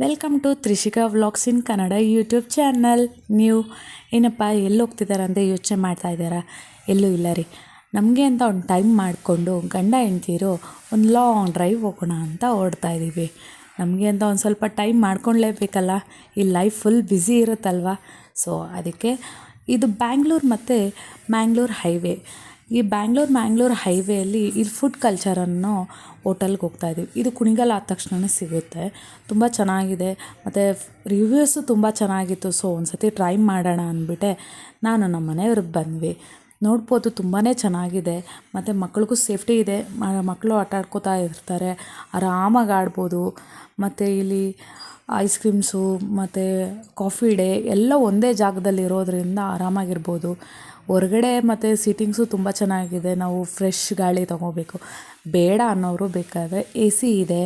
Welcome to Trishika vlogs in Kannada YouTube channel. ನೀವು ಏನಪ್ಪ ಎಲ್ಲಿ ಹೋಗ್ತಿದ್ದಾರೆ ಅಂತ ಯೋಚನೆ ಮಾಡ್ತಾ ಇದ್ದಾರಾ? ಎಲ್ಲೂ ಇಲ್ಲ ರೀ, ನಮಗೆ ಅಂತ ಒಂದು ಟೈಮ್ ಮಾಡಿಕೊಂಡು ಗಂಡ ಹೆಂಡ್ತಿರು ಒಂದು ಲಾಂಗ್ ಡ್ರೈವ್ ಹೋಗೋಣ ಅಂತ ಹೊರಡ್ತಾ ಇದ್ದೀವಿ. ನಮಗೆ ಅಂತ ಒಂದು ಸ್ವಲ್ಪ ಟೈಮ್ ಮಾಡ್ಕೊಳ್ಲೇಬೇಕಲ್ಲ, ಈ ಲೈಫ್ ಫುಲ್ ಬ್ಯುಸಿ ಇರುತ್ತಲ್ವ. ಸೊ ಅದಕ್ಕೆ ಇದು ಬ್ಯಾಂಗ್ಳೂರು ಮತ್ತು ಮ್ಯಾಂಗ್ಳೂರು ಹೈವೇ. ಈ ಮ್ಯಾಂಗ್ಳೂರು ಹೈವೇಯಲ್ಲಿ ಇಲ್ಲಿ ಫುಡ್ ಕಲ್ಚರ್ ಅನ್ನೋ ಹೋಟೆಲ್ಗೆ ಹೋಗ್ತಾಯಿದ್ದೀವಿ. ಇದು ಕುಣಿಗಲ್ ಆದ ತಕ್ಷಣವೇ ಸಿಗುತ್ತೆ. ತುಂಬ ಚೆನ್ನಾಗಿದೆ ಮತ್ತು ರಿವ್ಯೂಸು ತುಂಬ ಚೆನ್ನಾಗಿತ್ತು. ಸೊ ಒಂದು ಸತಿ ಟ್ರೈ ಮಾಡೋಣ ಅಂದ್ಬಿಟ್ಟೆ ನಾನು ನಮ್ಮ ಮನೆಯವ್ರಿಗೆ ಬಂದ್ವಿ. ನೋಡ್ಬೋದು ತುಂಬಾ ಚೆನ್ನಾಗಿದೆ ಮತ್ತು ಮಕ್ಳಿಗೂ ಸೇಫ್ಟಿ ಇದೆ. ಮಕ್ಕಳು ಆಟ ಆಡ್ಕೋತಾ ಇರ್ತಾರೆ, ಆರಾಮಾಗಿ ಆಡ್ಬೋದು. ಮತ್ತು ಇಲ್ಲಿ ಐಸ್ ಕ್ರೀಮ್ಸು ಮತ್ತು ಕಾಫಿ ಡೇ ಎಲ್ಲ ಒಂದೇ ಜಾಗದಲ್ಲಿ ಇರೋದರಿಂದ ಆರಾಮಾಗಿರ್ಬೋದು. ಹೊರಗಡೆ ಮತ್ತು ಸೀಟಿಂಗ್ಸು ತುಂಬ ಚೆನ್ನಾಗಿದೆ. ನಾವು ಫ್ರೆಶ್ ಗಾಳಿ ತೊಗೋಬೇಕು ಬೇಡ ಅನ್ನೋರು ಬೇಕಾದರೆ AC ಇದೆ,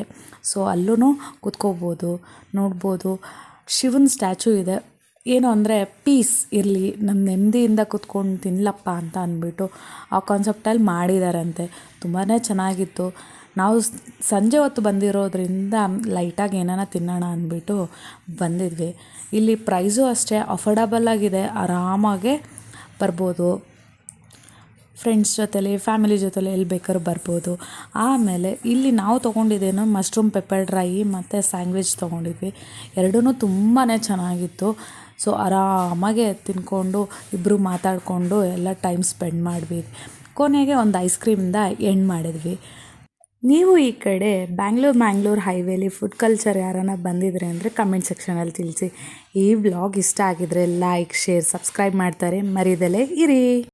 ಸೊ ಅಲ್ಲೂ ಕೂತ್ಕೋಬೋದು. ನೋಡ್ಬೋದು ಶಿವನ ಸ್ಟ್ಯಾಚು ಇದೆ. ಏನು ಅಂದರೆ ಪೀಸ್ ಇರಲಿ, ನಮ್ಮ ನೆಮ್ಮದಿಯಿಂದ ಕೂತ್ಕೊಂಡು ತಿನ್ನಲಪ್ಪ ಅಂತ ಅಂದ್ಬಿಟ್ಟು ಆ ಕಾನ್ಸೆಪ್ಟಲ್ಲಿ ಮಾಡಿದಾರಂತೆ. ತುಂಬಾ ಚೆನ್ನಾಗಿತ್ತು. ನಾವು ಸಂಜೆ ಹೊತ್ತು ಬಂದಿರೋದ್ರಿಂದ ಲೈಟಾಗಿ ಏನಾನ ತಿನ್ನೋಣ ಅಂದ್ಬಿಟ್ಟು ಬಂದಿದ್ವಿ. ಇಲ್ಲಿ ಪ್ರೈಸು ಅಷ್ಟೇ ಅಫೋರ್ಡಬಲ್ ಆಗಿದೆ, ಆರಾಮಾಗೆ ಬರ್ಬೋದು. ಫ್ರೆಂಡ್ಸ್ ಜೊತೆಲಿ ಫ್ಯಾಮಿಲಿ ಜೊತೆಲಿ ಎಲ್ಲಿ ಬೇಕಾದ್ರೂ ಬರ್ಬೋದು. ಆಮೇಲೆ ಇಲ್ಲಿ ನಾವು ತೊಗೊಂಡಿದ್ದೇನು ಮಶ್ರೂಮ್ ಪೆಪ್ಪರ್ ಡ್ರೈ ಮತ್ತು ಸ್ಯಾಂಡ್ವಿಚ್ ತೊಗೊಂಡಿದ್ವಿ. ಎರಡೂ ತುಂಬಾ ಚೆನ್ನಾಗಿತ್ತು. ಸೊ ಆರಾಮಾಗೆ ತಿಂದ್ಕೊಂಡು ಇಬ್ಬರು ಮಾತಾಡಿಕೊಂಡು ಎಲ್ಲ ಟೈಮ್ ಸ್ಪೆಂಡ್ ಮಾಡಿದ್ವಿ. ಕೊನೆಗೆ ಒಂದು ಐಸ್ ಕ್ರೀಮಿಂದ ಎಂಡ್ ಮಾಡಿದ್ವಿ. ನೀವು ಈ ಕಡೆ ಮ್ಯಾಂಗ್ಳೂರು ಹೈವೇಲಿ ಫುಡ್ ಕಲ್ಚರ್ ಯಾರನ್ನ ಬಂದಿದ್ರೆ ಅಂದರೆ ಕಮೆಂಟ್ ಸೆಕ್ಷನಲ್ಲಿ ತಿಳಿಸಿ. ಈ ವ್ಲಾಗ್ ಇಷ್ಟ ಆಗಿದ್ರೆ ಲೈಕ್, ಶೇರ್, ಸಬ್ಸ್ಕ್ರೈಬ್ ಮಾಡ್ತಾರೆ ಮರಿದಲೇ ಇರಿ.